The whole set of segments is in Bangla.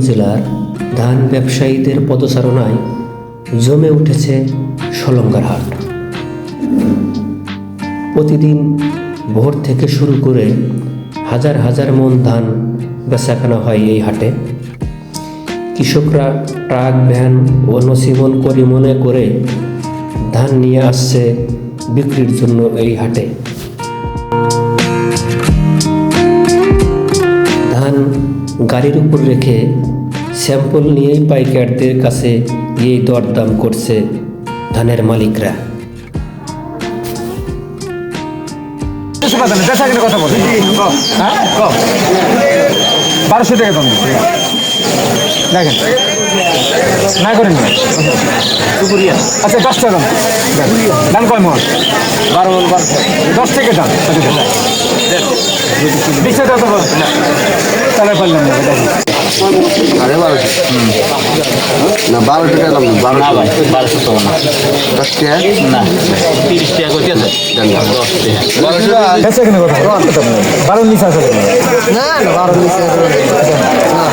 উপজেলার ধান ব্যবসায়ীদের পদচারণায় জমে উঠেছে সলঙ্গার হাট। প্রতিদিন ভোর থেকে শুরু করে হাজার হাজার মন ধান বেচাকেনা হয় এই হাটে। কৃষকরা ট্রাক, ভ্যান ও নসিমন পরিমনে করে ধান নিয়ে আসছে বিক্রির জন্য এই হাটে। ধান গাড়ির উপর রেখে স্যাম্পল নিয়েই পাইকারদের কাছে এই দরদাম করছে ধানের মালিকরা। কথা বল, 1200 টাকা দাম দেখেন না করেন। আচ্ছা 10 টাকা দাম কয় মন? 12 মন, 10 থেকে দাম 20 টাকা তাহলে পারলাম না। আরে 1200 না, 12 টাকা দাম। 1200 তো না, 10 টাকা না 30 টাকা করে আছে। 10 টাকা বেচা কেন কথা 12 নিচে আছে না, 12 নিচে না,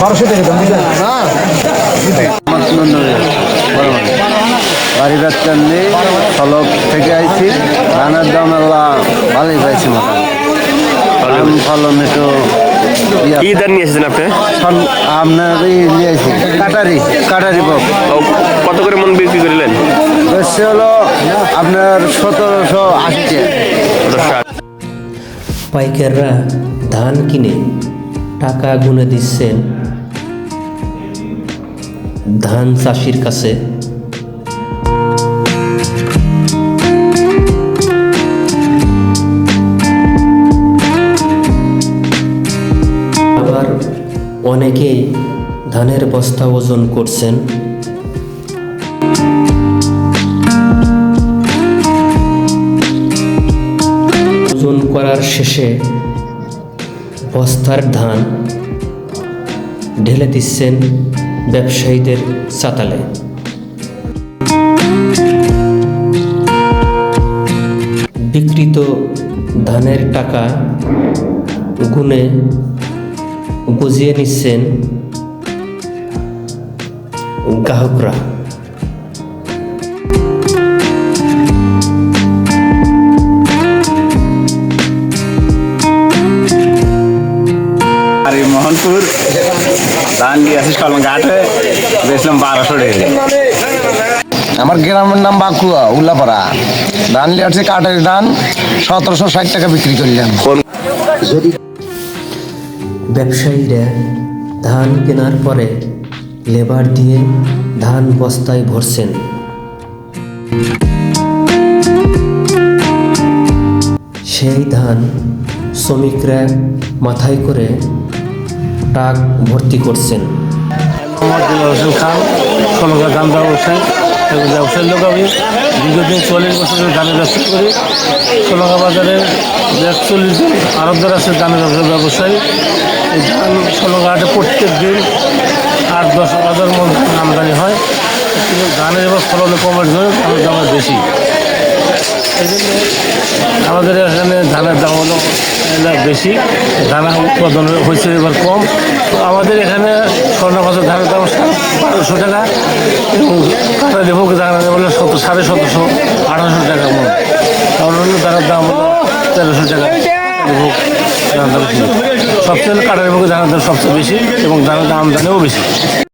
1200 টাকা দাম দিলেন না। বাড়ি বাচ্চান্দি ফলক থেকে আইছি। ধানের দাম ভালোই পাইছি, মোটামুটি ফলন একটু কি ধান নিয়ে এসেছেন আপনি? আপনার নিয়েছি কাটারি পক। কত করে মন বিক্রি করলেন? বেশি হলো আপনার 1780 টাকা। পাইকাররা ধান কিনে টাকা গুনে দিচ্ছেন ধান চাষির কাছে। আবার অনেকেই ধানের বস্তা ওজন করছেন। ওজন করার শেষে বস্তার ধান ঢেলে দিচ্ছেন ব্যবসায়ীদের চাতালে। বিক্রিত ধানের টাকা গুনে বুঝিয়ে নিচ্ছেন গ্রাহকরা। আর এই মোহনপুর ধান নিয়ে আসি সলঙ্গাটে, বেচলাম 1200 টাকা। আমার গ্রামের নাম বাঁকুড়া, উল্লাপাড়া। ধান নিয়ে আসছে কাটারি ধান 1760 টাকা বিক্রি করলাম। ব্যবসায়ীরা ধান কেনার পরে লেবার দিয়ে ধান বস্তায় ভরছেন। সেই ধান শ্রমিকরা মাথায় করে ট্রাক ভর্তি করছেন। হোসেন খান, সলঙ্গা ধান ব্যবসায়ী। ব্যবসায়ীর লোক আমি দীর্ঘদিন 40 বছরের ধানের ব্যবসা করি। সলঙ্গা বাজারে 41 জন আরবদার আছে ধানের ব্যবসায়ী। এই ধান সলঙ্গা হাটে প্রত্যেক দিন 8-10 হাজার মন আমদানি হয়, কিন্তু ধানের এবার ফলনে কমের জন্য ধানের দাম বেশি। এই জন্য আমাদের এখানে ধানের দাম হলো বেশি, ধান উৎপাদন হয়েছে এবার কম। তো আমাদের এখানে স্বর্ণবাজার ধানের দাম 1200 টাকা এবং কাটারি ভোগ ধানের বলে 1750, 1800 টাকা মন। কারণ অন্য ধানের দাম হলো 1300 টাকা। ভোগ ধানের দাম সবচেয়ে কাটারি ভোগ ধানের দাম সবচেয়ে বেশি এবং ধানের দাম আমদানিও বেশি।